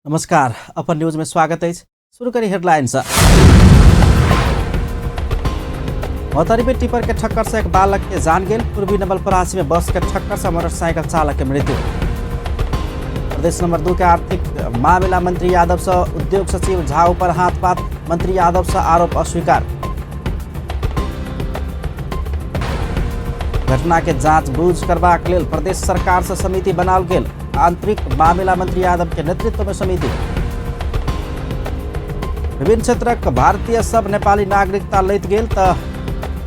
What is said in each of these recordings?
नमस्कार, अपन न्यूज में स्वागत है। शुरू करी हेडलाइंस। मोहतरी में टिपर के ठक्कर से एक बालक के जान गेल। पूर्वी नवलपरासी में बस के ठक्कर से मोटरसाइकिल चालक के मृत्यु। प्रदेश नंबर 2 के आर्थिक मामला मंत्री यादव से उद्योग सचिव झा पर हाथपात। मंत्री यादव से आरोप अस्वीकार। घटना के जांच बूझ करबाक लेल प्रदेश सरकार से समिति बनाओल गेल। आंतरिक मामला मंत्री यादव के नेतृत्व में समिति। विभिन्न क्षेत्रक भारतीय सब नेपाली नागरिकता लैत गेल त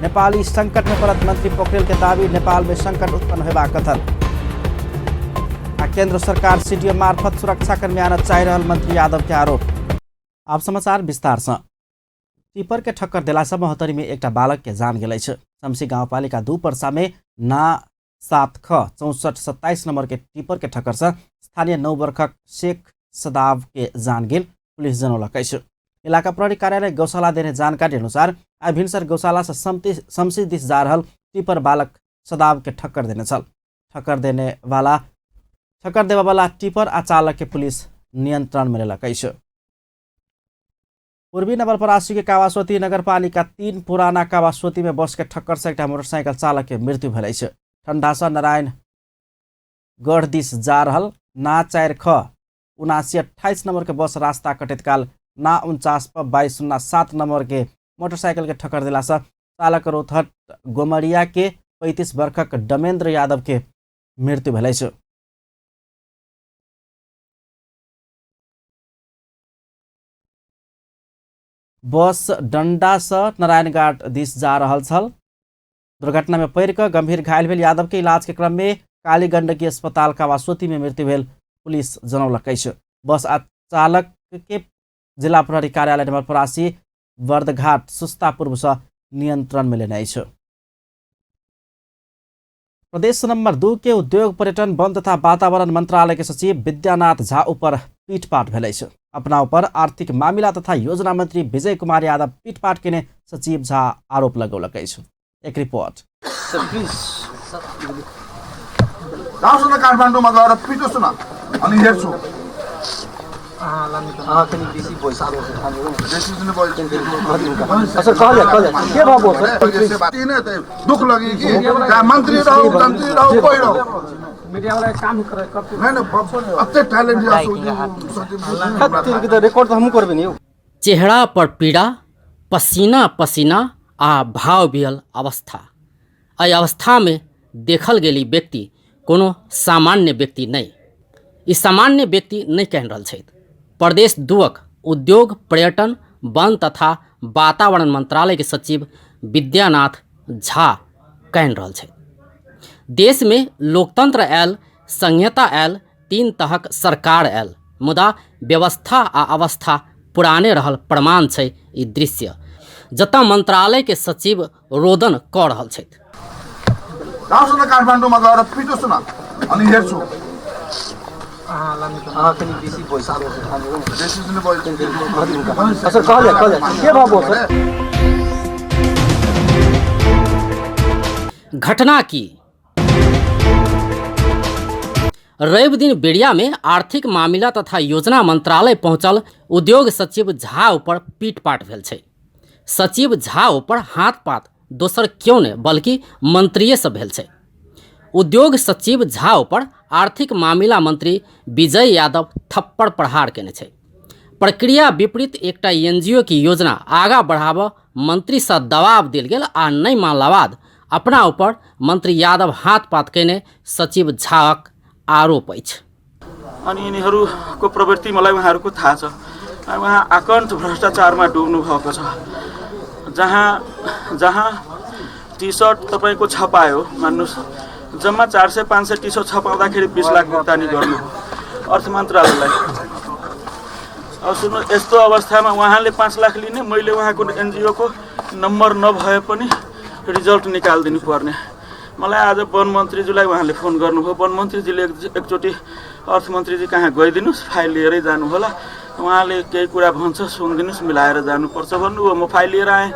नेपाली संकट में पड़त। मंत्री पोखरेल के दावी। नेपाल में संकट उत्पन्न होबाक कथन। केंद्र सरकार सीडीओ मार्फत सुरक्षाकर्मी आना चाहि रहल मंत्री यादव के आरोप। अब समाचार विस्तार से। टिपर के ठक्कर देला से मोहतरी में एक बालक के जान गेल। शमसी गाउँपालिका 2 पर्सा में ना 7 ख 6427 नंबर के टिपर के ठक्कर से स्थानीय 9 वर्षक शेख सदाव के जान गेल। पुलिस जनौलक। इलाका प्रहरी कार्यालय गौशाला देने जानकारी अनुसार आज भिनसर गौशाला से शमसी दिस जा रहल टिपर बालक सदाव के ठक्कर देने चल। ठक्कर देवा वाला टिपर आ चालक के पुलिस नियंत्रण में लेलक। पूर्वी नवलपरासी के कावासोती नगरपालिका 3 पुराना कावासोती में बस के ठक्कर से एक मोटरसाइकिल चालक के मृत्यु भेल। ठंडासा नारायण गढ़ दिस जा रहल ना 4 ख 7928 नंबर के बस रास्ता कटैत काल ना 49 पर 2207 नंबर के मोटरसाइकिल के ठक्कर दिला से चालक रोहतट गोमरिया के 35 वर्षक डमेन्द्र यादव के मृत्यु भेल। बस डंडा से नारायणघाट दिस जा रहल छल। दुर्घटना में पड़ कर गंभीर घायल भेल यादव के इलाज के क्रम में काली गंडकी अस्पताल कावासोती में मृत्यु भेल। पुलिस जनौलक। बस आ चालक के जिला प्रहरी कार्यालय नवलपरासी बर्दघाट सुस्ता पूर्व से नियंत्रण में लेने। प्रदेश नंबर 2 के उद्योग पर्यटन वन तथा वातावरण मंत्रालय के सचिव विद्यानाथ झा ऊपर पीटपाट भेल। अपना ऊपर आर्थिक मामला तथा योजना मंत्री विजय कुमार यादव पीटपाट के सचिव झा आरोप लगौलक। एक रिपोर्ट। काठमाडौँमा गएर पिटोस् न अनि हेर्छु दुख लगी कि मंत्री रहो कोई रहो रिकॉर्ड तो हम करबे नहीं। चेहरा पर पीड़ा, पसीना पसीना आ भाव बिहल अवस्था। एहि अवस्था में देखल गेली व्यक्ति कोनो सामान्य व्यक्ति नहीं। ई सामान्य व्यक्ति नहीं कह रहल छथि। प्रदेश 2 उद्योग पर्यटन वन तथा वातावरण मंत्रालय के सचिव विद्यानाथ झा कह रहल छथि। देश में लोकतंत्र आयल, संहिता आयल, 3 तहक सरकार आयल, मुदा व्यवस्था आ अवस्था पुराने रहल प्रमाण छै। ई दृश्य जता मंत्रालय के सचिव रोदन कऽ रहल छथि। काठमाडौँमा गएर पिटोस् न अनि हेर्छु घटना की रवि दिन बेड़िया में आर्थिक मामला तथा योजना मंत्रालय पहुंचल उद्योग सचिव झा ऊपर पीटपाट भेल छै। सचिव झा ऊपर हाथपात दोसर क्यों ने बल्कि मंत्रिये से भेल छै। उद्योग सचिव झा ऊपर आर्थिक मामला मंत्री विजय यादव थप्पड़ प्रहार केने छै। प्रक्रिया विपरीत एकटा एनजीओ की योजना आगा बढ़ाबऽ मंत्री से दबाव देल गेल आ नहीं मानला बाद अपना ऊपर मंत्री यादव हाथपात केने सचिव झाक आरोप अछि। अनि यिनीहरूको प्रवृत्ति मलाई उहाँहरूको थाहा छ। उहाँ आकन्ठ भ्रष्टाचारमा डुब्नु भएको छ। जहाँ टी सर्ट तपाईँको छपायो मान्नुहोस्, जम्मा 400-500 टी सर्ट छपाउँदाखेरि 20 लाख भुक्तानी गर्नु अर्थ मन्त्रालयलाई। अब सुन्नु, यस्तो अवस्थामा उहाँले 5 लाख लिने, मैले उहाँको एनजिओको नम्बर नभए पनि रिजल्ट निकालिदिनु पर्ने। मलाई आज वन मन्त्रीज्यूलाई उहाँले फोन गर्नुभयो। वन मन्त्रीजीले एकचोटि अर्थमन्त्रीजी कहाँ गइदिनुहोस्, फाइल लिएरै जानु होला, उहाँले केही कुरा भन्छ सुनिदिनुहोस् मिलाएर जानुपर्छ भन्नुभयो। म फाइल लिएर आएँ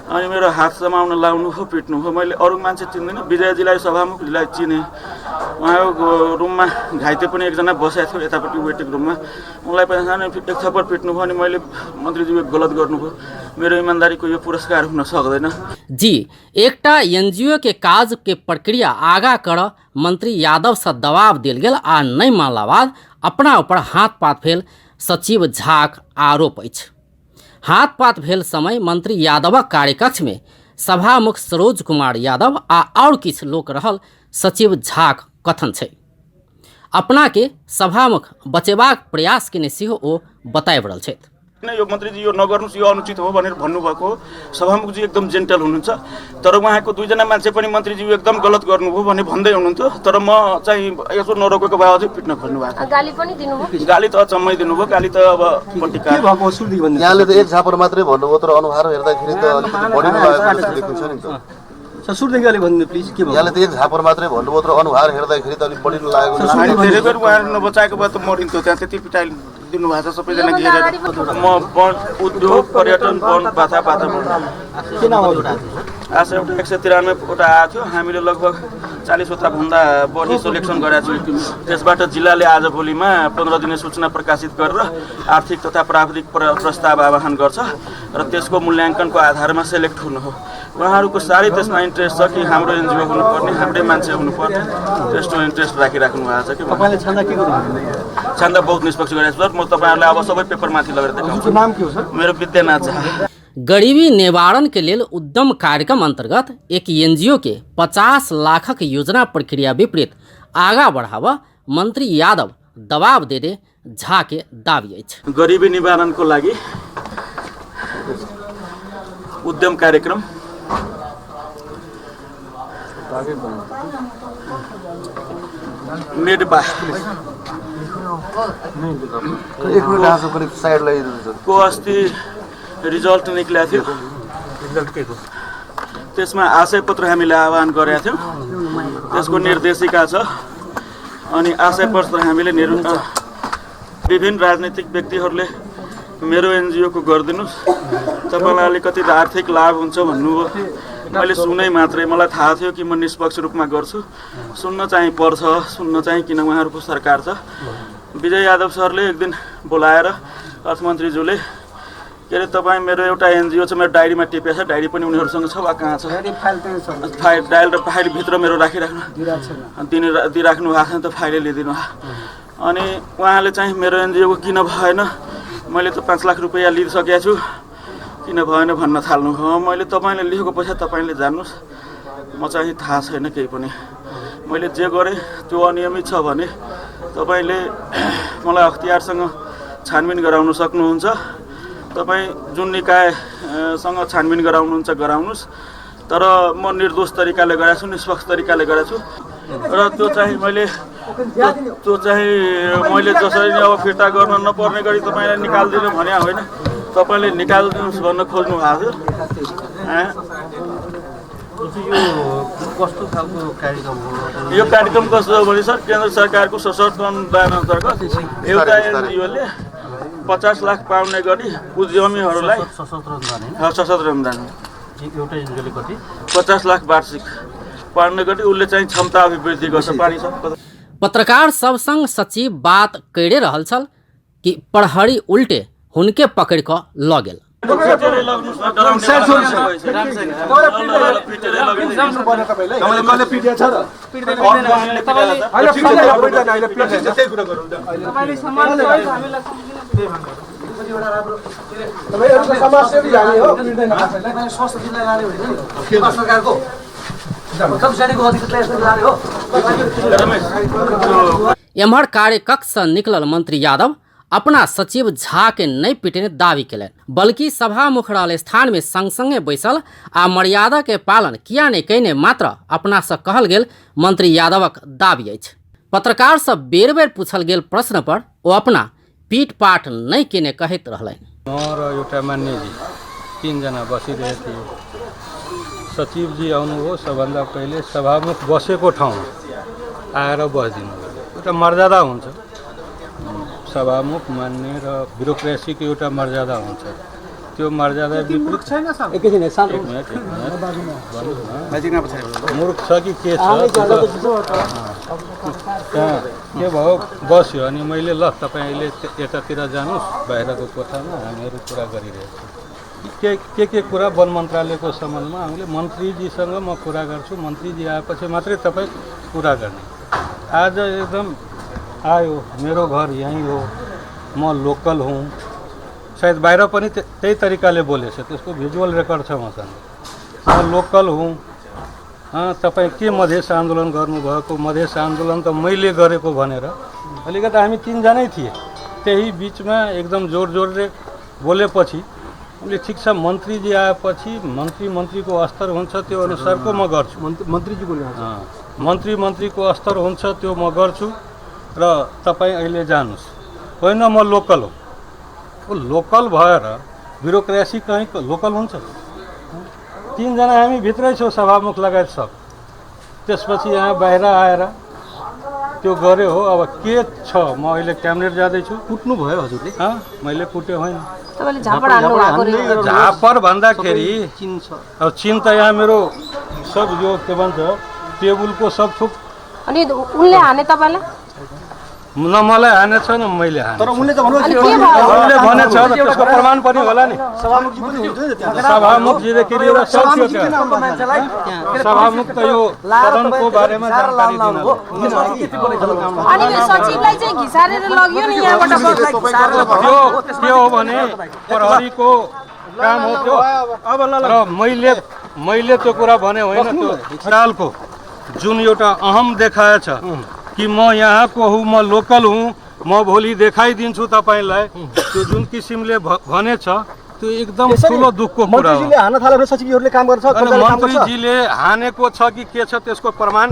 अनि मेरो हात समाउन लाउनु हो पिट्नु हो। मैले अरू मान्छे चिन्दिनँ, विजयजीलाई सभामुखजीलाई चिनेँ। उहाँको रुममा घाइते पनि एकजना बसेको थियो यतापट्टि वेटिङ रुममा, उनलाई पनि एक थप्पड पिट्नु भयो। अनि मैले मन्त्रीजी गलत गर्नुभयो, मेरो इमान्दारीको यो पुरस्कार हुन सक्दैन। जी एकटा एनजीओ के काज के प्रक्रिया आगा कर मंत्री यादव से दबाव दिल गेल आ नहीं मानला बाद अपना ऊपर हाथ पात भेल सचिव झाक आरोप अछि। हाथ पात भेल समय मंत्री यादवक कार्यकक्ष में सभामुख सरोज कुमार यादव आ और किछु लोक रहल सचिव झाक कथन छै। अपना के सभामुख बचेबाक प्रयास केने सेहो ओ बताइब रहल छथि। यो मन्त्रीजी यो नगर्नुस्, यो अनुचित हो भनेर भन्नुभएको हो। सभामुखजी एकदम जेन्टल हुनुहुन्छ, तर उहाँको दुईजना मान्छे पनि मन्त्रीजी एकदम गलत गर्नुभयो भने भन्दै हुनुहुन्थ्यो। तर म चाहिँ यसो नरोकेको भए अझै पिट्न खोज्नु भएको। गाली पनि दिनुभयो? गाली त अचम्मै दिनुभयो। गाली त अब पट्टिका यहाँले त एक झापर मात्रै भन्नुभयो, तर अनुहार हेर्दाखेरि त अलिकति बढी लागेको देखिन्छ नि त। सुरुदेखि अलिक भन्नु प्लिज के यहाँले त एक झापर मात्रै भन्नुभयो, तर अनुहार हेर्दाखेरि त अलिक बढी लागेको धेरै बेर उहाँहरू नबचाएको भए त मरिन्थ्यो। त्यहाँ त्यति पिटाइ दिनुभएको छ सबैजना घेरेर। म वन उद्योग पर्यटन वन बाथा आशा एउटा 193 वटा आएको थियो। हामीले लगभग 40 वटा भन्दा बढी सिलेक्सन गरेका छौँ। त्यसबाट जिल्लाले आज भोलिमा 15 दिने सूचना प्रकाशित गरेर आर्थिक तथा प्राविधिक प्रस्ताव आह्वान गर्छ र त्यसको मूल्याङ्कनको आधारमा सेलेक्ट हुनु हो। उहाँहरूको साह्रै त्यसमा इन्ट्रेस्ट छ कि हाम्रो एनजिओ हुनुपर्ने, हाम्रै मान्छे हुनुपर्ने, त्यस्तो इन्ट्रेस्ट राखिराख्नु भएको छ कि तपाईले छान्दा के गर्नुहुन्छ? छान्दा बहुत निष्पक्ष गरेको छु। म तपाईँहरूलाई अब सबै पेपरमाथि लगेर देखाउँछु। नाम के हो सर? मेरो विद्यानाथ झा। गरीबी निवारण के लेल उद्यम कार्यक्रम अंतर्गत एक एनजीओ के 50 लाखक योजना प्रक्रिया विपरीत आगा बढ़ावा मंत्री यादव दबाव देने झा के दावी अछि। गरीबी निवारणको लागि उद्यम कार्यक्रम मेड बाय को अस्ति रिजल्ट निक्लेको थियो। त्यसमा आशय पत्र हामीले आह्वान गरेका थियौँ। त्यसको निर्देशिका छ अनि आशय पत्र हामीले विभिन्न राजनीतिक व्यक्तिहरूले मेरो एनजिओको गरिदिनुहोस्, तपाईँलाई अलिकति आर्थिक लाभ हुन्छ भन्नुभयो। मैले सुनै मात्रै, मलाई थाहा थियो कि म निष्पक्ष रूपमा गर्छु। सुन्न चाहिँ पर्छ, सुन्न चाहिँ किन उहाँहरूको सरकार छ। विजय यादव सरले एक दिन बोलाएर अर्थमन्त्रीज्यूले के अरे तपाईँ मेरो एउटा एनजिओ छ, मेरो डायरीमा टिपेको छ, डायरी पनि उनीहरूसँग छ वा कहाँ छ? फाइल र फाइलभित्र मेरो राखिराख्नु दिइराख्नु भएको छ नि त, फाइलै लिइदिनु। अनि उहाँले चाहिँ मेरो एनजिओको किन भएन, मैले त 5 लाख रुपियाँ लिइसकेको छु, किन भएन भन्न थाल्नु हो। मैले तपाईँले लेखेको पैसा तपाईँले जान्नुहोस्, म चाहिँ थाहा छैन केही पनि। मैले जे गरेँ त्यो अनियमित छ भने तपाईँले मलाई अख्तियारसँग छानबिन गराउन सक्नुहुन्छ। तपाईँ जुन निकायसँग छानबिन गराउनुहुन्छ गराउनुहोस्, तर म निर्दोष तरिकाले गरेको छु, निष्पक्ष तरिकाले गरेको छु। र त्यो चाहिँ मैले जसरी अब फिर्ता गर्न नपर्ने गरी तपाईँलाई निकालिदिनु भने होइन, तपाईँले निकालिदिनुहोस् भन्न खोज्नु भएको थियो। यो कार्यक्रम कस्तो हो भने सर, केन्द्र सरकारको सशक्त अनुदान अन्तर्गत एउटा एनजिओले 50 लाख पाउने गरी उद्यमीहरूलाई सशस्त्र अनुदान 50 लाख वार्षिक पाउने गरी उसले चाहिँ क्षमता अभिवृद्धि गर्छ। पत्रकार सब संग सचिव बात कैरे रहल छल कि प्रहरी उल्टे हुनके पकड़ क ल गेल। एम्हर कार्यकक्ष से निकलल मंत्री यादव अपना सचिव झा के नहीं पिटने दावी केलन, बल्कि सभामुख रहल स्थान में संग संगे बैसल आ मर्यादा के पालन किया नहीं कने मात्र अपना से कहल गेल मंत्री यादवक दावी अछि। पत्रकार से बेर बेर पूछल गेल प्रश्न पर वो अपना पीट पाठ नहीं केने कहत रहलन। एउटा मान्यजी 3 जना बसिरहेको थियो। सचिवजी आउनुभयो, सबभन्दा पहिले सभामुख बसेको ठाउँमा आएर बसिदिनु। एउटा मर्यादा हुन्छ, सभामुख मान्ने र ब्युरोक्रेसीको एउटा मर्यादा हुन्छ। त्यो मर्यादा विपरीत छैन। एकैछिन शान्त एक मिनट मूर्ख छ कि के छ त्यहाँ के भयो बस्यो अनि मैले ल तपाईँ अहिले यतातिर जानुहोस् बाहिरको कोठामा हामीहरू कुरा गरिरहेको छौँ के कुरा वन मन्त्रालयको सम्बन्धमा हामीले मन्त्रीजीसँग म कुरा गर्छु, मन्त्रीजी आएपछि मात्रै तपाईँ कुरा गर्ने। आज एकदम आयो, मेरो घर यहीँ हो, म लोकल हुँ, सायद बाहिर पनि त्यही तरिकाले बोलेछ, त्यसको भिजुअल रेकर्ड छ मसँग। म लोकल हुँ, तपाईँ के मधेस आन्दोलन गर्नुभएको, मधेस आन्दोलन त मैले गरेको भनेर अलिकति हामी तीनजनै थिए। त्यही बिचमा एकदम जोरले बोलेपछि उसले ठिक छ मन्त्रीजी आएपछि मन्त्रीको स्तर हुन्छ त्यो अनुसारको म गर्छु। मन्त्रीजी बोल्नुहुन्छ मन्त्रीको स्तर हुन्छ त्यो म गर्छु र तपाईँ अहिले जानुहोस्। होइन म लोकल हो, लोकल भएर ब्युरोक्रेसी कहीँ लोकल हुन्छ? तीनजना हामी भित्रै छौँ, सभामुख लगायत सब। त्यसपछि यहाँ बाहिर आएर त्यो गरे हो। अब के छ, म अहिले क्याबिनेट जाँदैछु। कुट्नु भयो हजुरले? मैले कुट्यो होइन। तपाईँले झापड हान्नु भएको रहेछ। झापर भन्दाखेरि चिन छ। अब चिन त यहाँ मेरो सब यो के भन्छ टेबुलको सब थुक। अनि उनले हाने तपाईँलाई? न मलाई हानेछ न मैले हाने। तर उनले त भन्नुभयो उनले भनेछ त्यसको प्रमाण पनि होला नि। सभामुखजी पनि हुनुहुन्थ्यो नि त्यहाँ। सभामुखजीदेखि लिएर सब थियो त्यहाँ। सभामुख त यो सदनको बारेमा जानकारी दिन हो। अनि सचिवलाई चाहिँ घिसारेर लगियो नि यहाँबाट त्यो हो भने प्रहरीको काम हो त्यो। अब र मैले त्यो कुरा भने होइन, त्यो हिजरालको जुन एउटा अहम देखाएछ कि म यहाँको हुँ, म लोकल हुँ, म भोलि देखाइदिन्छु तपाईँलाई, त्यो जुन किसिमले भनेछ त्यो एकदम ठुलो दुःखको कुरा हो। मन्त्रीजीले हान्न थाल्यो भने सचिवहरूले काम गर्छ, मन्त्रीजीले हानेको छ कि के छ त्यसको प्रमाण।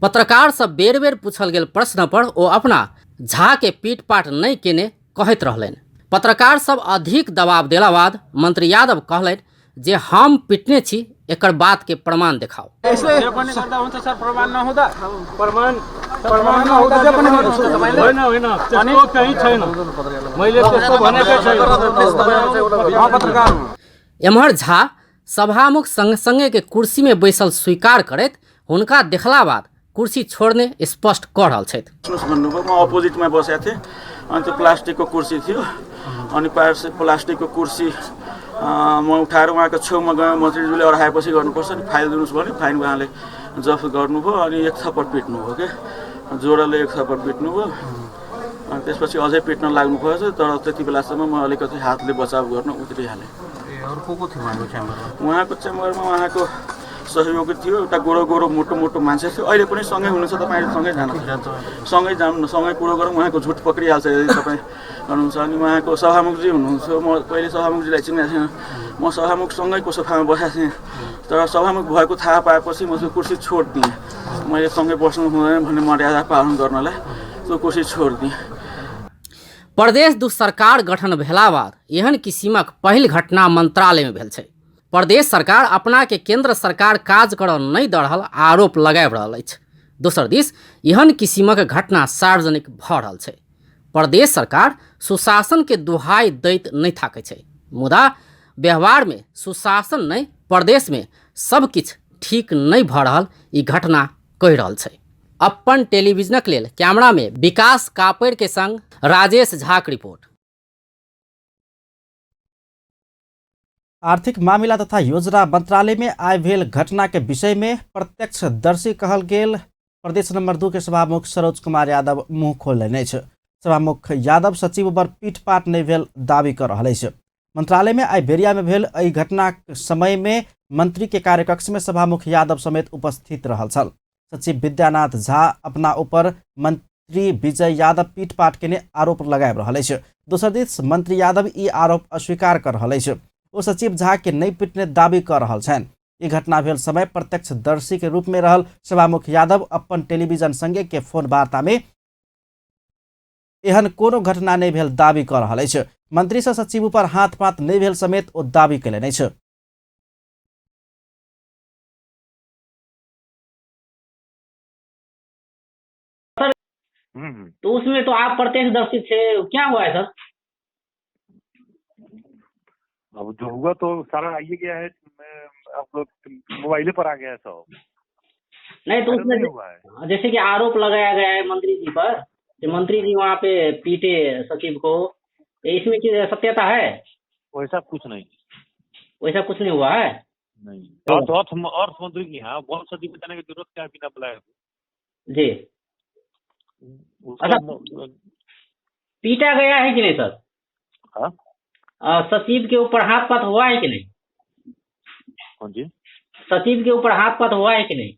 पत्रकार सब बेर बेर पूछल गेल प्रश्न पर ओ अपना झा के पीट-पाट नहीं केने कहत रहलन। पत्रकार सब अधिक दबाव देला बाद मंत्री यादव कहलन जे हम पिटने छी एकर बात के प्रमाण देखाओ। प्रमाण नहुँदा होइन त्यस्तो कहीँ छैन, मैले त्यस्तो भनेकै छैन। एम्हर झा सभामुख संगे के कुर्सी में बैसल स्वीकार करत हुनका देखला बाद कुर्सी छोड्ने स्पष्ट कर रहल छथि। भन्नुभयो म अपोजिटमा बसेको थिएँ, अनि त्यो प्लास्टिकको कुर्सी थियो, अनि प्लास्टिकको कुर्सी म उठाएर उहाँको छेउमा गएँ। मन्त्रीज्यूले अराएपछि गर्नुपर्छ नि, फाइल दिनुहोस् भने फाइन उहाँले जफ्त गर्नुभयो अनि एक थप्पड पिट्नुभयो के जोडले एक थप्पड पिट्नुभयो। अनि त्यसपछि अझै पिट्न लाग्नु भएछ, तर त्यति बेलासम्म म अलिकति हातले बचाव गर्न उत्रिहालेँ। उहाँको च्याम्बरमा उहाँको सहयोगी थियो, एउटा गोरो मोटो मान्छे थियो। अहिले पनि सँगै हुनुहुन्छ, तपाईँले सँगै जानु सँगै कुरो गरौँ, उहाँको झुट पक्रिहाल्छ यदि तपाईँ गर्नुहुन्छ। अनि उहाँको सभामुखजी हुनुहुन्छ, म पहिले सभामुखजीलाई चिनेको थिएन, म सभामुखसँगैको सोफामा बसेको थिएँ, तर सभामुख भएको थाहा पाएपछि म त्यो कुर्सी छोडिदिएँ। मैले सँगै बस्नु हुँदैन भन्ने मर्यादा पालन गर्नलाई त्यो कुर्सी छोडिदिएँ। प्रदेश दू सरकार गठन भेला बाद एहन किसिमक पहिल घटना मंत्रालय में भेल छै। प्रदेश सरकार अपना के केंद्र सरकार काज करऽ नहीं दऽ रहल आरोप लगाबि रहल अछि। दोसर दिस एहन किसिमक घटना सार्वजनिक भऽ रहल छै। प्रदेश सरकार सुशासन के दुहाई दैत नहीं थाकै छै, मुदा व्यवहार में सुशासन नहीं, प्रदेश में सब किछ ठीक नहीं भऽ रहल ई घटना कहि रहल छै। अपन टेलीविजनक लेल कैमरा में विकास कापड़ के संग राजेश झा की रिपोर्ट। आर्थिक मामिला तथा योजना मंत्रालय में आय भेल घटना के विषय में प्रत्यक्षदर्शी कहल गेल प्रदेश नंबर 2 के सभामुख सरोज कुमार यादव मुँह खोल लेने छ। सभामुख यादव सचिव पर पीटपाट नहीं भेल दावी कर रहे छ। मंत्रालय में आय बेरिया में भेल एहि घटना समय में मंत्री के कार्यकक्ष में सभामुख यादव समेत उपस्थित रहल छल। सचिव विद्यानाथ झा अपना ऊपर मंत्री विजय यादव पीटपाट के आरोप लगाबि रहल अछि। दोसर दिस मंत्री यादव ई आरोप अस्वीकार कर रहल अछि। ओ सचिव झा के नहीं पिटने दावी कर रहल छन्। ई घटना भेल समय प्रत्यक्षदर्शी के रूप में रहल सभामुख यादव अपन टेलीविजन संगे के फोन वार्ता में एहन कोनो घटना नहीं भेल दावी कर रहल अछि। मंत्री से सचिव पर हाथ पात नहीं भेल समेत ओ दावी कयलनि अछि। तो उसमें तो आप प्रत्यक्षदर्शी थे, क्या हुआ है सर? अब जो हुआ तो सारा आइए गया है, अब मोबाइल पर आ गया है सब। नहीं तो उसमें नहीं हुआ है। जैसे कि आरोप लगाया गया है मंत्री जी पर, कि मंत्री जी वहाँ पे पीटे सचिव को, इसमें की सत्यता है? वैसा कुछ नहीं। वैसा कुछ नहीं हुआ है? नहीं। और अर्थ मंत्री की यहाँ वन सचिव में जाने की जरूरत क्या है बिना बुलाए? जी। अच्छा, पीटा गया है कि नहीं सर? हाँ, सचिव के ऊपर हाथ पात हुआ है कि नहीं? कौन जी? सचिव के ऊपर हाथ पात हुआ है कि नहीं?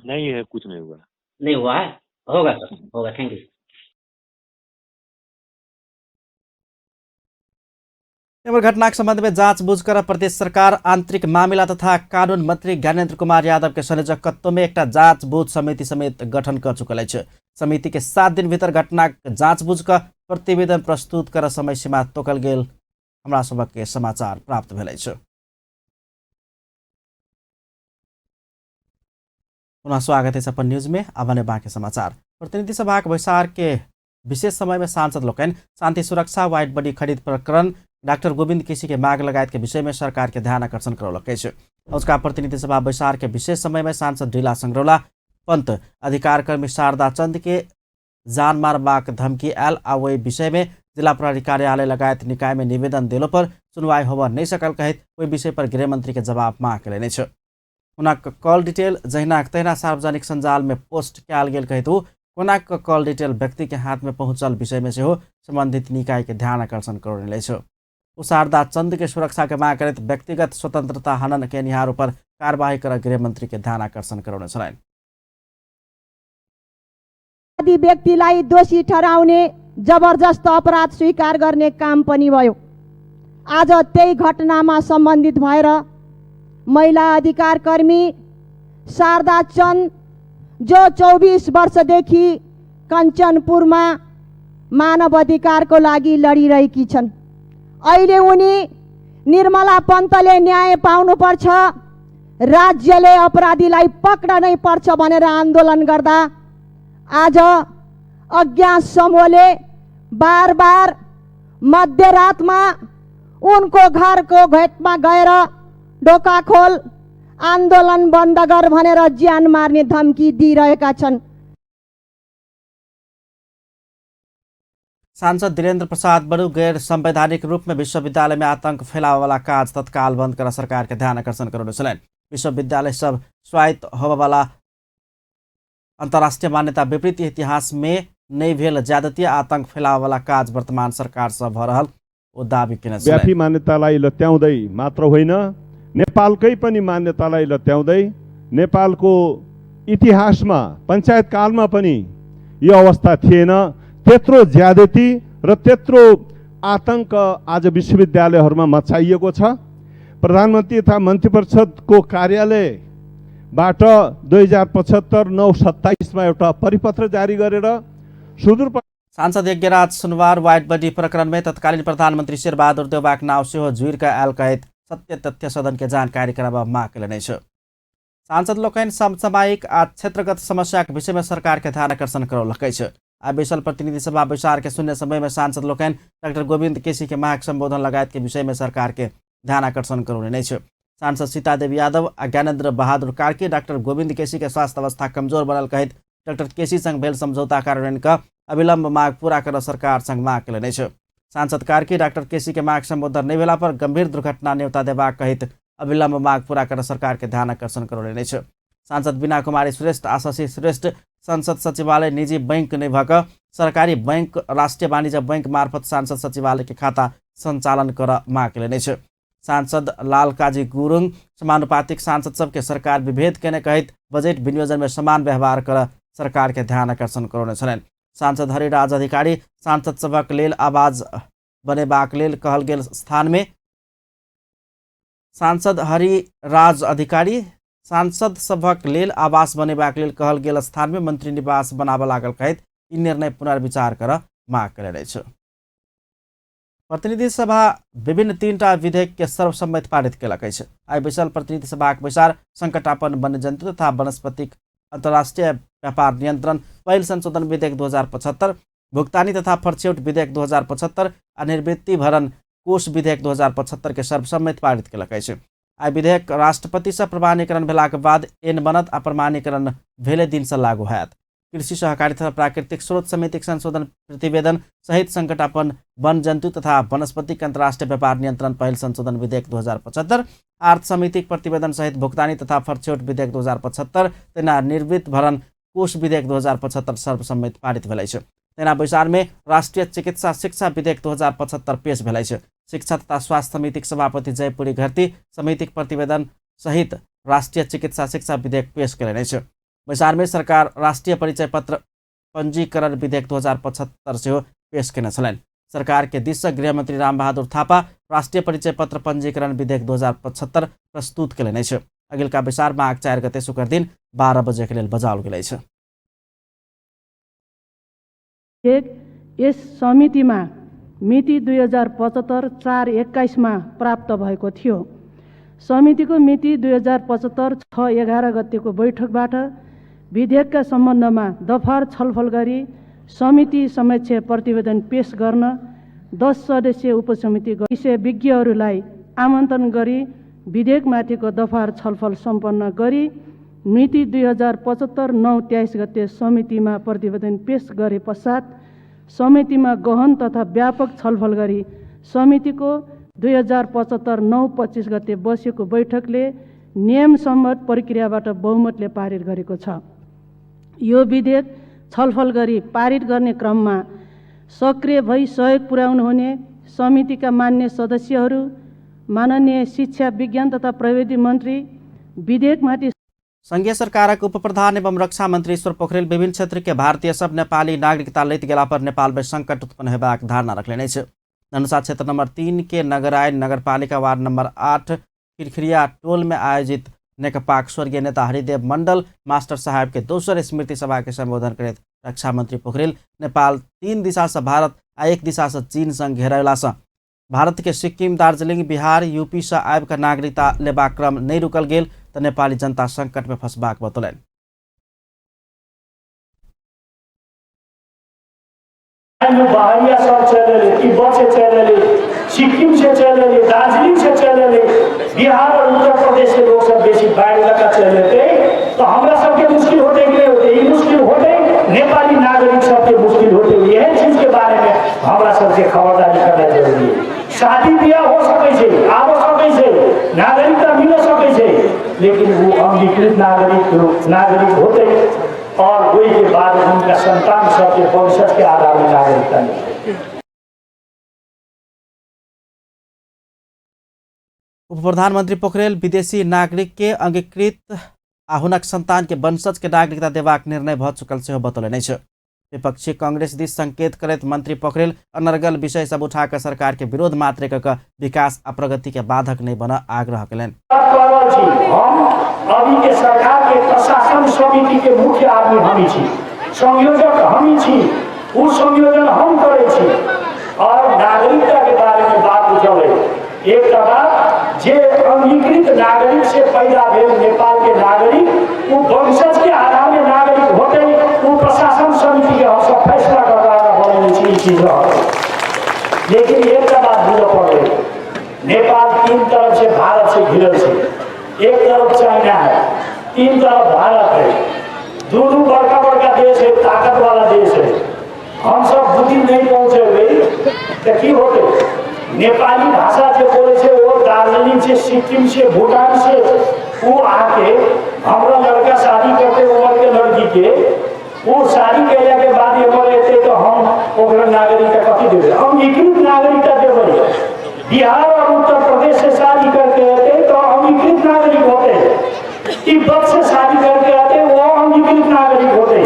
नहीं है, कुछ नहीं हुआ। नहीं हुआ है? होगा सर, होगा। Thank you. एवं घटना के संबंध में जांचबूझ कर प्रदेश सरकार आंतरिक मामला तथा कानून मंत्री ज्ञानेन्द्र कुमार यादव के संयोजकत्व में एक जांचबूझ समिति समेत गठन कर चुकल है। समिति के 7 दिन भीतर घटना जांचबूझ कर प्रतिवेदन प्रस्तुत कर समय सीमा तोकल गेल हमरा सबक के समाचार प्राप्त भेल है। पुनः स्वागत है अपन न्यूज में। अब ने बाकी समाचार। प्रतिनिधि सभा के बैसार के विशेष समय में सांसद लोकन शांति सुरक्षा वाइड बॉडी खरीद प्रकरण डाक्टर गोविंद केसी के माग लगायत के विषय में सरकार के ध्यान आकर्षण करौलक है। उसका प्रतिनिधि सभा बैसार के विशेष समय में सांसद ढीला संग्रौला पंत अधिकार कर्मी शारदा चंद के जान मारबाक धमकी आयल आ वही विषय में जिला प्रहरी कार्यालय लगायत निकाय में निवेदन दिलो पर सुनवाई होब नहीं सकल कहित वही विषय पर गृह मंत्री के जवाब मांग करेने छ। उनक कॉल डिटेल जहिना तहिना सार्वजनिक संजाल में पोस्ट कयल गेल कहित कोनाक कॉल डिटेल व्यक्ति के हाथ में पहुंचल विषय में से हो संबंधित निकाय के ध्यान आकर्षण करने छ। शारदा चंद के सुरक्षा के मांग करते व्यक्तिगत स्वतंत्रता हनन के निहारों पर कार्यवाही कर गृह मंत्री के ध्यान आकर्षण कराउने छन्। यदि व्यक्तिलाई दोषी ठहराउने जबरजस्त अपराध स्वीकार गर्ने काम पनि भयो। आज त्यही घटनामा सम्बन्धित भएर महिला अधिकार कर्मी शारदा चंद जो 24 वर्षदेखि कञ्चनपुरमा मानव अधिकारको लागि लडिरहेकी छन्। अहिले उनी निर्मला पन्तले न्याय पाउनुपर्छ, राज्यले अपराधीलाई पक्डनै पर्छ भनेर आन्दोलन गर्दा आज अज्ञात समूहले बार बार मध्यरातमा उनको घरको भेटमा गएर ढोका खोल, आन्दोलन बन्द गर भनेर ज्यान मार्ने धम्की दिइरहेका छन्। सांसद धीरेन्द्र प्रसाद बड़ू गैर संवैधानिक रूप में विश्वविद्यालय में आतंक फैलावे वाला काज तत्काल बंद कर सरकार के ध्यान आकर्षण करौने छन्। विश्वविद्यालय सब स्वायत्त होबे वाला अंतर्राष्ट्रीय मान्यता विपरीत इतिहास में नहीं भेल ज्यादतीय आतंक फैलावे वाला काज वर्तमान सरकार से भ रहल ओ दाबी किन छन्। व्यापी मान्यतालाई लत्याउँदै मात्र होइन, नेपालकै पनि मान्यतालाई लत्याउँदै नेपालको इतिहासमा पञ्चायत कालमा पनि यो अवस्था थिएन। त्यत्रो ज्यादती र त्यत्रो आतंक आज विश्वविद्यालयहरूमा मचाइएको छ। प्रधानमन्त्री तथा मन्त्री परिषदको कार्यालयबाट 2075-9-27 मा एउटा परिपत्र जारी गरेर सुदूर सांसद यज्ञराज सुनवार वाइड बॉडी प्रकरण में तत्कालीन प्रधानमंत्री शेरबहादुर देउबाक नाव से जुइरका आयल कहित सत्य तथ्य सदन के जानकारी कराबा माग कयलनि छ। सांसद लोकनि समसामयिक आ क्षेत्रगत समस्या के विषय में सरकार के ध्यान आकर्षण करौलक छ। आ बैसल प्रतिनिधि सभा बैसार के शून्य समय में सांसद लोकनि डाक्टर गोविंद केसी के माग संबोधन लगायत के विषय में सरकार के ध्यान आकर्षण करौने नै छ। सांसद सीतादेवी यादव आ ज्ञानेन्द्र बहादुर कार्की डाक्टर गोविंद केसी के स्वास्थ्य अवस्था कमजोर बनल कहित डाक्टर केसी संग भेल समझौता कार्यान्वयन का अविलंब माग पूरा कर सरकार संग माग कयलनि छ। सांसद कार्की डाक्टर केसी के माग संबोधन नहीं भेला पर गंभीर दुर्घटना न्योता देबाक कहित अविलंब माग पूरा कर सरकार के ध्यान आकर्षण करौने छ। सांसद बीना कुमारी श्रेष्ठ आ शशि श्रेष्ठ संसद सचिवालय निजी बैंक नहीं भक सरकारी बैंक राष्ट्रीय वाणिज्य बैंक मार्फत सांसद सचिवालय के खाता संचालन कर माग कयलनि छ। सांसद लाल काजी गुरुङ समानुपातिक सांसद सबके सरकार विभेद केने कहित बजट विनियोजन में समान व्यवहार कर सरकार के ध्यान आकर्षण करौने छन्। सांसद हरिराज अधिकारी सांसद सभक लेल आवाज बनेबाक लेल कहल गेल स्थान में सांसद हरिराज अधिकारी सांसद सभक लेल आवास बनेबाक लेल कहल गेल स्थान में मंत्री निवास बनाबऽ लागल कहित ई निर्णय पुनर्विचार कर माग कयलनि छ। प्रतिनिधि सभा विभिन्न 3टा विधेयक के सर्वसम्मति पारित कयलक अछि। आइ बैसल प्रतिनिधि सभाक बैसार संकटापन्न वन्यजन्तु तथा वनस्पतिक अन्तर्राष्ट्रिय व्यापार नियन्त्रण पहिल संशोधन विधेयक 2075, भुक्तानी तथा फर्छौट विधेयक 2075 आ निवृत्ति भरण कोष विधेयक 2075 के सर्वसम्मति पारित केलकै छै। आ विधेयक राष्ट्रपति से प्रमाणीकरण भेलाक बाद एन बनत आ प्रमाणीकरण भेले दिन से लागू होयत। कृषि सहकारी तथा प्राकृतिक स्रोत समितिक संशोधन प्रतिवेदन सहित संकटापन्न वन जन्तु तथा वनस्पतिक अन्तर्राष्ट्रिय व्यापार नियन्त्रण पहिल संशोधन विधेयक 2075, अर्थ समितिक प्रतिवेदन सहित भुक्तानी तथा फर्छौट विधेयक 2075 तेना निवृत्त भरण कोष विधेयक 2075 सर्वसम्मति पारित भेलै छै। तेना बैसार में राष्ट्रिय चिकित्सा शिक्षा विधेयक 2075 पेश भेलै छै। शिक्षा तथा स्वास्थ्य समितिक सभापति जयपुरी घरती समितिक प्रतिवेदन सहित राष्ट्रिय चिकित्सा शिक्षा विधेयक पेश करेने छै। बैसार में सरकार राष्ट्रीय परिचय पत्र पंजीकरण विधेयक 2075 से पेश केने छलनि। सरकार के दिश से गृहमंत्री रामबहादुर थापा राष्ट्रीय परिचय पत्र पंजीकरण विधेयक 2075 प्रस्तुत केने छै। अगिलका बैसार माघ 4 गते शुक्र दिन 12 बजे के लेल बजाओल गेलै छै। यस समितिमा मिति 2075/4/21 मा प्राप्त भएको थियो। समितिको मिति 2075/6/11 गतेको बैठकबाट विधेयकका सम्बन्धमा दफार छलफल गरी समिति समक्ष प्रतिवेदन पेश गर्न 10 सदस्यीय उपसमिति विशेषज्ञहरूलाई आमन्त्रण गरी विधेयकमाथिको दफार छलफल सम्पन्न गरी मिति 2075/9/23 गते समितिमा प्रतिवेदन पेश गरे पश्चात समितिमा गहन तथा व्यापक छलफल गरी समितिको 2075/9/25 गते बसेको बैठकले नियम सम्मत प्रक्रियाबाट बहुमतले पारित गरेको छ। यो विधेयक छलफल गरी पारित गर्ने क्रममा सक्रिय भई सहयोग पुर्याउनु हुने समितिका मान्य सदस्यहरू, माननीय शिक्षा विज्ञान तथा प्रविधि मन्त्री, विधेयकमाथि संघीय सरकारक उप प्रधान एवं रक्षा मंत्री ईश्वर पोखरेल विभिन्न क्षेत्र के भारतीय सब नेपाली नागरिकता लैत गेला पर नेपाल में संकट उत्पन्न हेबाक धारणा रखले छै। धनुषा क्षेत्र नंबर 3 के नगरायन नगरपालिका वार्ड नंबर 8 खिरखिरिया टोल में आयोजित नेकपाक स्वर्गीय नेता हरिदेव मंडल मास्टर साहब के दोसर स्मृति सभा के संबोधन करते रक्षा मंत्री पोखरेल नेपाल 3 दिशा से भारत आ 1 दिशा से चीन संग घेरायला से भारत के सिक्किम, दार्जिलिंग, बिहार, यूपी से आबि के नागरिकता लेबाक क्रम नहीं रुकल गेल तो नेपाली जनता संकट में फंसबाक बतौलनि। बहरिया सब चले, तिब्बत से चले, सिक्किम से चले, दार्जिलिंग से चले, बिहार और उत्तर प्रदेश के लोग सब बेसी बाढ़ इलाका चले थे तो हमरा सबके मुश्किल होते कि नहीं होते, ये मुश्किल होते नेपाली नागरिक सबके मुश्किल होते। यह चीज के बारे में हमरा सबके खबरदारी करना जरूरी है। शादी ब्याह हो सके, आबो सके, नागरिकता मिल सके, लेकिन वो अंगीकृत नागरिक होते और वही के बाद उनका संतान सबके वंशज के आधार में नागरिकता मिलते। उप प्रधानमंत्री पोखरेल विदेशी नागरिक के अंगीकृत आ हुनक संतान के वंशज के नागरिकता देबाक निर्णय भ चुकल से बतौलनि छै। विपक्षी कांग्रेस दिस संकेत करैत मंत्री पोखरेल अनर्गल विषय सब उठाकर सरकार के विरोध मात्र क विकास आ प्रगति के बाधक नहीं बन आग्रह कयलनि। अभी के सरकार के प्रशासन समिति के मुख्य आदमी हमी छी, संयोजक हमी छी, वो संयोजन हम करे छी और नागरिकता के बारे में बात उठे। एक बात जे अंगीकृत नागरिक से पैदा भेल नेपाल के नागरिक वो वंशज के आधार में नागरिक होते, वो प्रशासन समिति के हम सब फैसला करवाना बने चीज। लेकिन एक बात बुझ पड़े, नेपाल 3 तरफ से भारत से घिरल है, एक तरफ चाइना है, 3 तरफ भारत है। दोनों बड़का बड़का देश है, ताकत वाला देश है। हम सब बुद्धि नहीं पहुंचे तो की होते। नेपाली भाषा जो बोले से वो दार्जिलिंग से, सिक्किम से, भूटान से वो आके हमारा लड़का शादी करते उम्र के लड़की के, वो शादी कैला के बाद ये रहते तो हम नागरिकता कथी देवे, अंगीकृत नागरिकता देवे। बिहार और उत्तर प्रदेश से शादी करके आते तो अंगीकृत नागरिक होते, तिब्बत से शादी करके आते वो अंगीकृत नागरिक होते,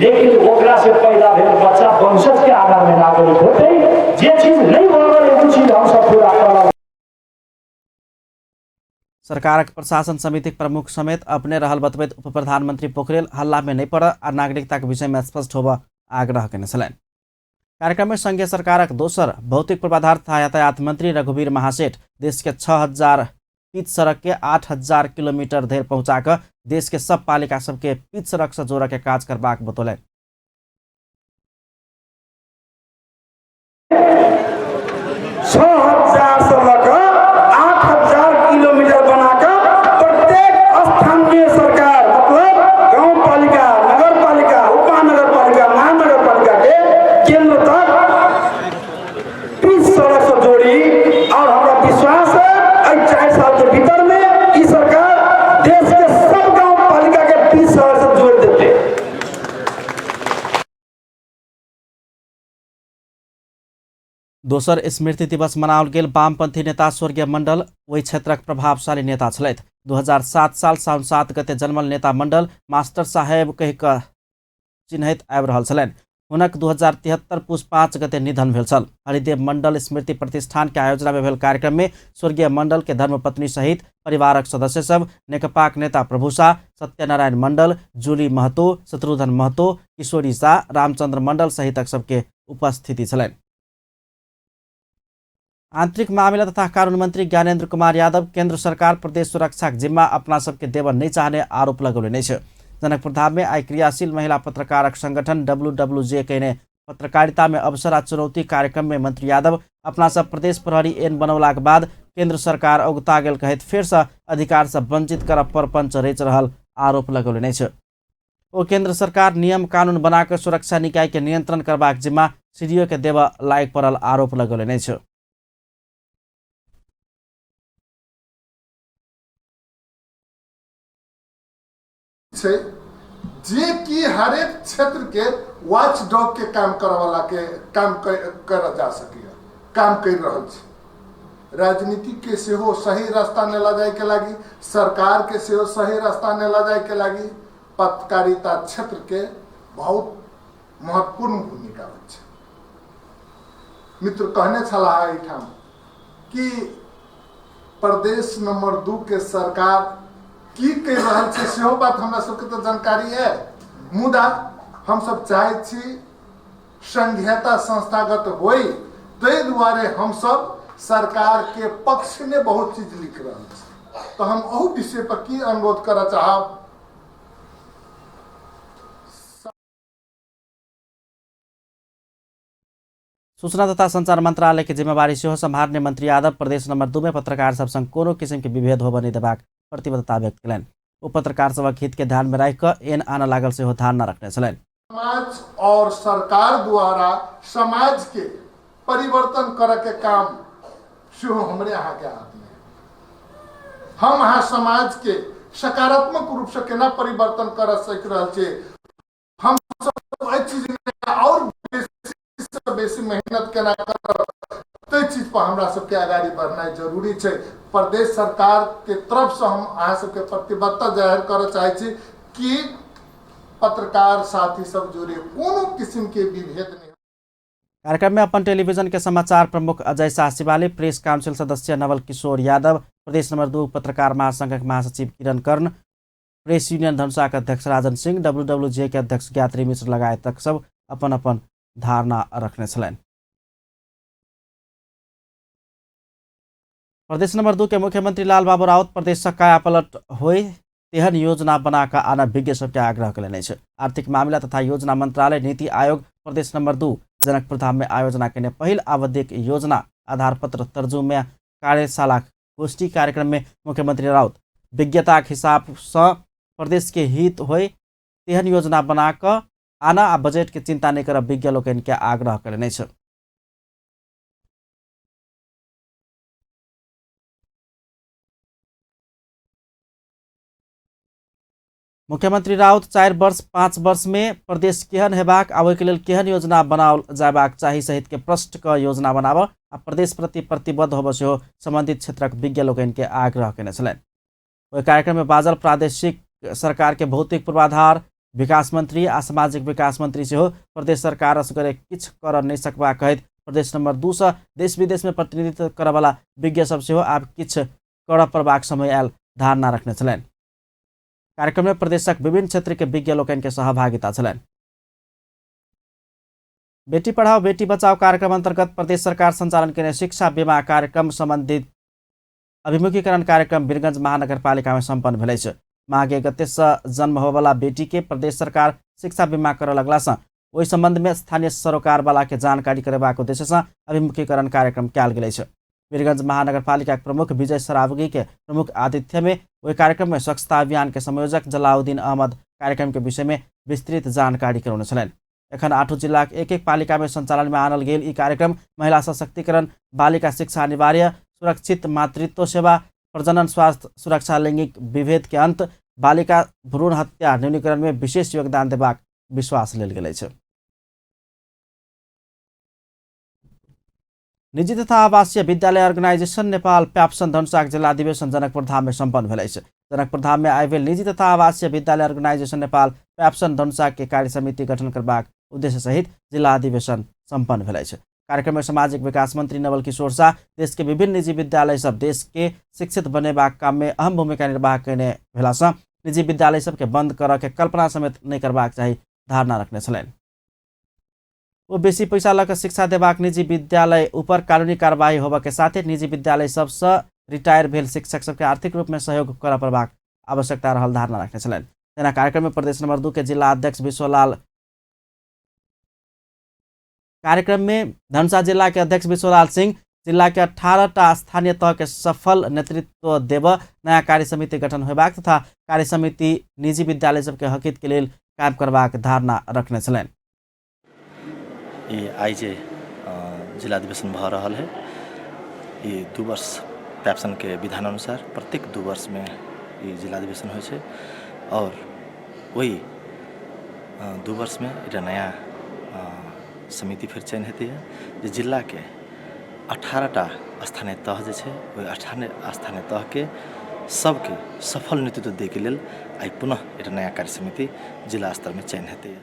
लेकिन ओकरा से पैदा भेल बच्चा वंशज के आधार में नागरिक होते। जे चीज नहीं बोल रहे वो चीज हम सब पूरा कर। सरकार प्रशासन समिति प्रमुख समेत अपने रहल बतबैत उप प्रधानमंत्री पोखरेल हल्ला में नहीं पड़ और नागरिकता के विषय में स्पष्ट होबा आग्रह कयने छलनि। कार्यक्रम में संघीय सरकारक दोसर भौतिक पूर्वाधार तथा यातायात मंत्री रघुवीर महासेठ देश के 6000 पिच सड़क के 8000 किलोमीटर धरि पहुँचाकर देश के सब पालिका सबके पिच सड़क से जोड़ के काज करबाक बतौलन। 6000 से लेकर 8000 किलोमीटर बनाकर प्रत्येक स्थानीय सरकार मतलब गांव पालिका, नगर पालिका, उपमहानगर पालिका, महानगर पालिका के केंद्र तक पिच सड़क से जोड़ी। और हमारा विश्वास है 4 साल के भीतर में ये सरकार देश के सब गांव पालिका के पिच सड़क से जोड़ देते। दोसर स्मृति दिवस मनाओल गेल वामपंथी नेता स्वर्गीय मंडल ओहि क्षेत्रक प्रभावशाली नेता छलथि। 2007 साल साउन 7 गते जन्मल नेता मंडल मास्टर साहेब कहि कऽ चिन्हैत आबि रहल छलनि। हुनक 2073 पुष 5 गते निधन भेल छल। हरिदेव मंडल स्मृति प्रतिष्ठान के आयोजना में भेल कार्यक्रम में स्वर्गीय मंडल के धर्मपत्नी सहित परिवारक सदस्य सब, नेकपाक नेता प्रभु शाह, सत्यनारायण मंडल, जूली महतो, शत्रुघ्न महतो, किशोरी शाह, रामचंद्र मंडल सहितक सबके उपस्थिति छलनि। आंतरिक मामला तथा कानून मंत्री ज्ञानेन्द्र कुमार यादव केंद्र सरकार प्रदेश सुरक्षा जिम्मा अपना सबके देवन नहीं चाहने आरोप लगौले छै। जनकपुर धाम में आई क्रियाशील महिला पत्रकारक संगठन WWJ के पत्रकारिता में अवसर आ चुनौती कार्यक्रम में मंत्री यादव अपना सब प्रदेश प्रहरी एन बनौला के बाद केंद्र सरकार अगुता गेल कहैत फेर से अधिकार से वंचित करब परपंच रचि रहल आरोप लगौले छै। ओ केंद्र सरकार नियम कानून बनाकर सुरक्षा निकाय के नियंत्रण करबाक जिम्मा सीडीओ के देव लायक पड़ल आरोप लगौले छै। जे कि हर एक क्षेत्र के वॉच डॉग के काम करे वाला के काम कर जा सके काम कर रहल छै। राजनीति के सेहो सही रास्ता ने ला जाए के लागी, सरकार के सेहो सही रास्ता ने ला जाए के लागी पत्रकारिता क्षेत्र के बहुत महत्वपूर्ण भूमिका होय छै। मित्र कहने छला एठाम कि प्रदेश नंबर 2 के सरकार की कह रहल छै सेहो बात हमरा सबके तो जानकारी है। मुदा हम सब चाहे छी संघीयता संस्थागत होई, ताहि दुआरे हम सब सरकार के पक्ष में बहुत चीज लिख रहल छी। तो हम ओहू विषय पर की अनुरोध करना चाहब। सूचना तथा संचार मंत्रालय के जिम्मेवारी सेहो संभालने मंत्री यादव प्रदेश नंबर 2 में पत्रकार सब संग कोनो किस्म के विभेद होबय नहीं देबाक प्रतिबद्धता व्यक्त कयलनि। ओ पत्रकार सबक हित के ध्यान में राखि कऽ एन आना लागल सेहो धारणा रखने छलनि। समाज और सरकार द्वारा समाज के परिवर्तन करे के काम सेहो हमरे यहाँ के हाथ में। हम यहाँ समाज के सकारात्मक रूप से केना परिवर्तन कर सक रहल छै। हम सब एहि चीज में और बेसी मेहनत केना कर ते चीज पर हमरा सबके आगाड़ी बढ़ना जरूरी छै। प्रदेश सरकार के तरफ से हम अहाँ सबके प्रतिबद्धता जाहिर करऽ चाहे छी कि पत्रकार साथी सब जोड़े कोनो किस्म के विभेद नहीं। कार्यक्रम में अपन टेलीविजन के समाचार प्रमुख अजय शाह शिवाली, प्रेस काउंसिल सदस्य नवल किशोर यादव, प्रदेश नंबर 2 पत्रकार महासंघ महासचिव किरण कर्ण, प्रेस यूनियन धनुषा के अध्यक्ष राजन सिंह, WWJ के अध्यक्ष ज्ञात्री मिश्र लगायत सब अपन अपन धारणा रखने छलनि। प्रदेश नंबर 2 के मुख्यमंत्री लाल बाबू राउत प्रदेश काया पलट होय तेहन योजना बनाकर आना विज्ञ सबके आग्रह कयलनि छै। आर्थिक मामला तथा योजना मंत्रालय नीति आयोग प्रदेश नंबर 2 जनकपुर धाम में आयोजना केने पहिल आवधिक योजना आधार पत्र तर्जुमा कार्यशाला गोष्ठी कार्यक्रम में मुख्यमंत्री राउत विज्ञता के हिसाब से प्रदेश के हित होय तेहन योजना बनाकर आना आ बजट के चिंता नहीं करब विज्ञ लोकनि के आग्रह कयलनि छै। मुख्यमंत्री राउत 4 वर्ष 5 वर्ष में प्रदेश केहन हेबाक आ ओहिके लेल केहन योजना बनाओल जयबाक चाही सहित के प्रश्न क योजना बनाबऽ आ प्रदेश प्रति प्रतिबद्ध होबऽ सेहो संबंधित क्षेत्रक विज्ञ लोकनि के आग्रह केने छलनि। ओहि कार्यक्रम में बाजल प्रादेशिक सरकार के भौतिक पूर्वाधार विकास मंत्री आ सामाजिक विकास मंत्री सेहो प्रदेश सरकार असगरे किछु कर नहीं सकबा कहैत प्रदेश नंबर 2 से देश विदेश में प्रतिनिधित्व करय वाला विज्ञ सब सेहो आब किछु करऽ पड़बाक समय आयल धारणा रखने छलनि। कार्यक्रम में प्रदेशक विभिन्न क्षेत्र के विज्ञ लोकनि के सहभागिता छलनि। बेटी पढ़ाओ बेटी बचाओ कार्यक्रम अंतर्गत प्रदेश सरकार संचालन केने शिक्षा बीमा कार्यक्रम संबंधित अभिमुखीकरण कार्यक्रम वीरगंज महानगरपालिका में संपन्न भेलै छ। माघे गते से जन्म होवला बेटी के प्रदेश सरकार शिक्षा बीमा कर लगला से ओहि संबंध में स्थानीय सरोकार वाला के जानकारी करेबाक उद्देश्य से अभिमुखीकरण कार्यक्रम कयल गेलै छ। वीरगंज महानगरपालिका के प्रमुख विजय सरावगी के प्रमुख आतिथ्य में ओहि कार्यक्रम में स्वच्छता अभियान के संयोजक जलाउद्दीन अहमद कार्यक्रम के विषय में विस्तृत जानकारी करौने छलनि। एखन 8 जिला के एक पालिका में संचालन में आनल गेल ई कार्यक्रम महिला सशक्तिकरण, बालिका शिक्षा अनिवार्य, सुरक्षित मातृत्व सेवा, प्रजनन स्वास्थ्य सुरक्षा, लैंगिक विभेद के अंत, बालिका भ्रूण हत्या न्यूनीकरण में विशेष योगदान देबाक विश्वास लेल गेल अछि। निजी तथा आवासीय विद्यालय अर्गेनाइजेशन नेपाल प्याप्सन धनुषाक जिला अधिवेशन जनकपुर धाम में संपन्न भेलै छ। जनकपुर धाम में आइवेल निजी तथा आवासीय विद्यालय अर्गेनाइजेशन नेपाल प्याप्सन धनुषाक के कार्य समिति गठन करबाक उद्देश्य सहित जिला अधिवेशन संपन्न भेलै छ। कार्यक्रम में सामाजिक विकास मंत्री नवल किशोर शाह देश के विभिन्न निजी विद्यालय सब देश के शिक्षित बनेबाक काम में अहम भूमिका निर्वाह करने भेला से निजी विद्यालय सबके बंद करऽ के कल्पना समेत नहीं करबाक चाही धारणा रखने छलनि। वो बेसी पैसा लऽ कऽ शिक्षा देबाक निजी विद्यालय ऊपर कानूनी कार्रवाई होबऽ के साथे निजी विद्यालय सबसँ रिटायर भेल शिक्षक सबके आर्थिक रूप में सहयोग करऽ पड़बाक आवश्यकता रहल धारणा रखने छलनि। तेना कार्यक्रम में प्रदेश नंबर 2 के जिला अध्यक्ष विश्वलाल कार्यक्रम में धनुषा जिला के अध्यक्ष विश्वलाल सिंह जिला के 18टा स्थानीय तह के सफल नेतृत्व देव नया कार्य समिति गठन होबाक तथा कार्य समिति निजी विद्यालय सबके हकित के लिए काम करबाक धारणा रखने छलनि। ये आई जे जिला अधिवेशन भऽ रहल है। ये 2 वर्ष प्याप्सन के विधान अनुसार प्रत्येक 2 वर्ष में ये जिला अधिवेशन होइ छै और वही 2 वर्ष में एक नया समिति फिर चयन हेतै जे जिला के 18टा स्थानीय तह जे छै ओहि 18 स्थानीय तह के सबके सफल नेतृत्व दै के लेल आई पुनः एक नया कार्य समिति जिला स्तर में चयन हेतै।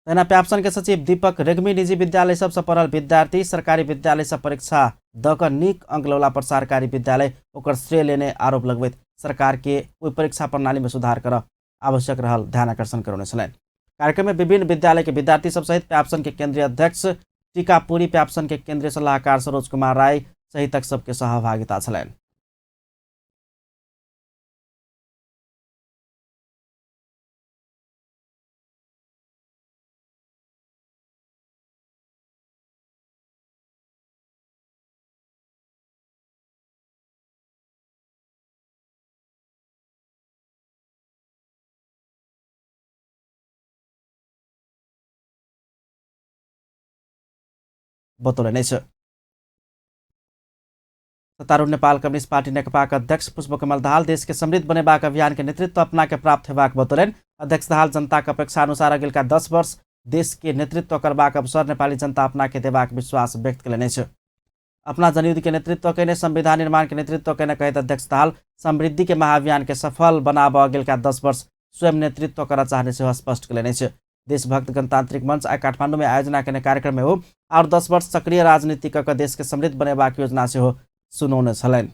तेना प्याप्सन के सचिव दीपक रेग्मी निजी विद्यालय सबसँ पढ़ल विद्यार्थी सरकारी विद्यालय से परीक्षा द क नीक अंक लौला पर सरकारी विद्यालय ओकर श्रेय लेने आरोप लगबैत सरकार के ओहि परीक्षा प्रणाली में सुधार करऽ आवश्यक रहल ध्यान आकर्षण करौने छलनि। कार्यक्रम में विभिन्न विद्यालय के विद्यार्थी सब सहित प्याप्सन के केंद्रीय अध्यक्ष टीकापुरी, प्याप्सन के केंद्रीय सलाहकार सरोज कुमार राय सहित सबके सहभागिता छलनि। बतौलनि अछि। सत्तारूढ़ नेपाल कम्युनिस्ट पार्टी नेकपा के अध्यक्ष पुष्पकमल दाहाल देश के समृद्ध बनेबाक अभियान के नेतृत्व अपना के प्राप्त हेबाक बतौलनि। अध्यक्ष दाहाल जनता के अपेक्षा अनुसार अगिलका 10 वर्ष देश के नेतृत्व करबाक अवसर नेपाली जनता अपना के देबाक विश्वास व्यक्त कयलनि अछि। अपना जनयुद्ध के नेतृत्व कयने संविधान निर्माण के नेतृत्व कयने कहैत अध्यक्ष दाहाल समृद्धि के महाअभियान के सफल बनाबऽ अगिलका 10 वर्ष स्वयं नेतृत्व करऽ चाहने सेहो स्पष्ट कयलनि अछि। देशभक्त गणतांत्रिक मंच आई काठमांडू में आयोजना करने कार्यक्रम में हो और 10 वर्ष सक्रिय राजनीति कऽ देश के समृद्ध बनेबाक योजना सेहो सुनौने छलनि।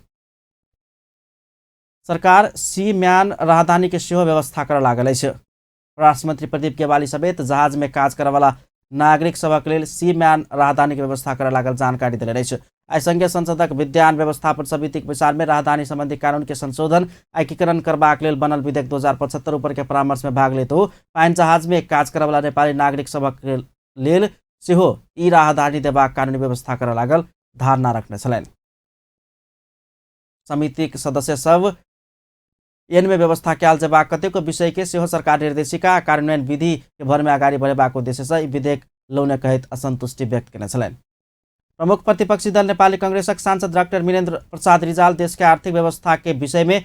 सरकार सी म्यान राहदानी के सेहो व्यवस्था करऽ लागल अछि। परराष्ट्र मंत्री प्रदीप गेवाली समेत जहाज में काज करऽ वाला नागरिक सभक लेल सी म्यान राहदानी के व्यवस्था करऽ लागल जानकारी देने अछि। आई संघीय संसदक विज्ञान व्यवस्थापन समिति के विचार में राहदानी संबंधी कानून के संशोधन एकीकरण करबाक लेल बनल विधेयक 2075 ऊपर के परामर्श में भाग लेत हो पाइन जहाज में काज करऽ वाला नेपाली नागरिक सभक लेल सेहो ई राहदानी देबाक कानूनी व्यवस्था करऽ लागल धारणा रखने छलनि। समिति के सदस्य सब इनमें व्यवस्था कयल जेबाक कतेको विषय के सेहो सरकार निर्देशिका कार्यान्वयन विधि के भर में आगाड़ी बढ़ेबाक उद्देश्य से ई विधेयक लौने कहैत असंतुष्टि व्यक्त केने छलनि। प्रमुख प्रतिपक्षी दल नेपाली कांग्रेसक सांसद डॉक्टर वीरेंद्र प्रसाद रिजाल देश के आर्थिक व्यवस्था के विषय में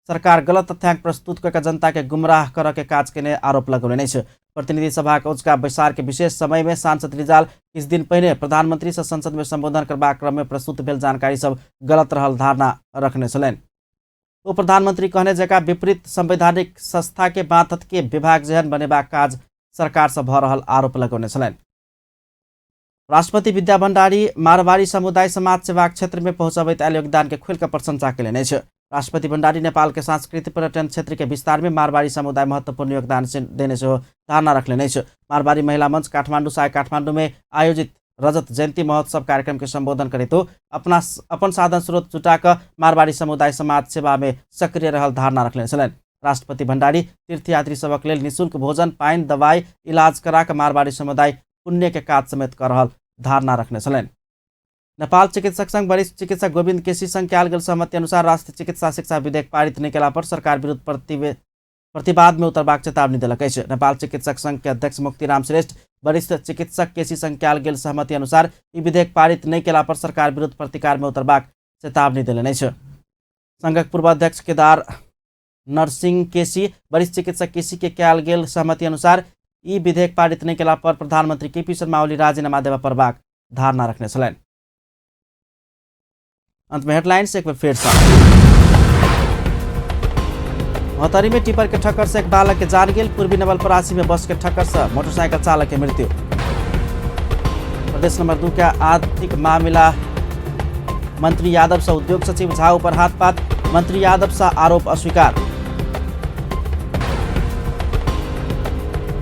सरकार गलत तथ्यांक प्रस्तुत करके जनता के गुमराह करऽ के काज केने आरोप लगौने अछि। प्रतिनिधि सभा के उच्चका बैसार के विशेष समय में सांसद रिजाल किछु दिन पहिने प्रधानमंत्री से संसद में संबोधन करबाक क्रम में प्रस्तुत भेल जानकारी सब गलत रहल धारणा रखने छलनि। उप प्रधानमंत्री कहने जका विपरीत संवैधानिक संस्था के मातहत के विभाग जेहन बनेबाक काज सरकार से भऽ रहल आरोप लगौने छलनि। राष्ट्रपति विद्या भण्डारी मारवाड़ी समुदाय समाज सेवा क्षेत्र में पहुंचबैत आयल योगदान के खुल कऽ प्रशंसा कयलनि अछि। राष्ट्रपति भण्डारी नेपाल के सांस्कृतिक पर्यटन क्षेत्र के विस्तार में मारवाड़ी समुदाय महत्वपूर्ण योगदान देने सेहो धारणा रखलनि अछि। मारवाड़ी महिला मंच काठमांडू से काठमांडू में आयोजित रजत जयंती महोत्सव कार्यक्रम के संबोधन करे तो अपन साधन स्रोत जुटाकर मारवाड़ी समुदाय समाज सेवा में सक्रिय रहल धारणा रखले छलनि। राष्ट्रपति भण्डारी तीर्थयात्री सबक लेल निःशुल्क भोजन पाइन दवाई इलाज कराकर मारवाड़ी समुदाय पुण्य के काज समेत कर रहल धारणा रखने छलनि। नेपाल चिकित्सक संघ वरिष्ठ चिकित्सक गोविंद केसी संघ के आल गेल सहमति अनुसार राष्ट्रीय चिकित्सा शिक्षा विधेयक पारित नहीं केला पर सरकार विरुद्ध प्रतिवाद में उतरबाक चेतावनी दिलक अछि। नेपाल चिकित्सक संघ के अध्यक्ष मुक्तिराम श्रेष्ठ वरिष्ठ चिकित्सक केसी संघ के आल गेल सहमति अनुसार ई विधेयक पारित नहीं केला पर सरकार विरुद्ध प्रतिकार में उतरबाक चेतावनी दिलनि अछि। संघक पूर्व अध्यक्ष केदार नरसिंह केसी वरिष्ठ चिकित्सक केसी के आल गेल सहमति अनुसार ई विधेयक पारित नहीं केला पर प्रधानमंत्री केपी शर्मा ओली राजीनामा देवा परबाक धारणा रखने छलनि। अंत में हेडलाइंस एक बार फिर से। मोहतरी में टिपर के ठक्कर से एक बालक के जान गेल। पूर्वी नवलपरासी में बस के ठक्कर से मोटरसाइकिल चालक की मृत्यु। प्रदेश नंबर 2 के आर्थिक मामला मंत्री यादव से उद्योग सचिव झाऊ पर हाथ पात। मंत्री यादव से आरोप अस्वीकार।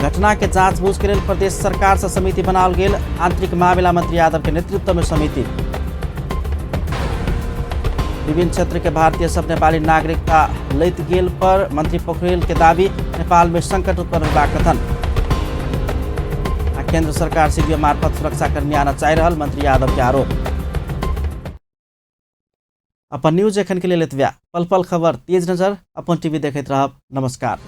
घटना के जांचबूझ के लिए प्रदेश सरकार से समिति बनाल गेल। आंतरिक मामला मंत्री यादव के नेतृत्व में समिति। विभिन्न क्षेत्र के भारतीय सब नेपाली नागरिकता लैत गेल पर मंत्री पोखरेल के दावी। नेपाल में संकट उत्पन्न होबाक कथन। केंद्र सरकार सीबीआई मार्फत सुरक्षाकर्मी आना चाह रहल मंत्री यादव के आरोप। अपन न्यूज एखन के लिए लेतव्या पल पल खबर तेज नजर अपन टीवी देखते रहब। नमस्कार।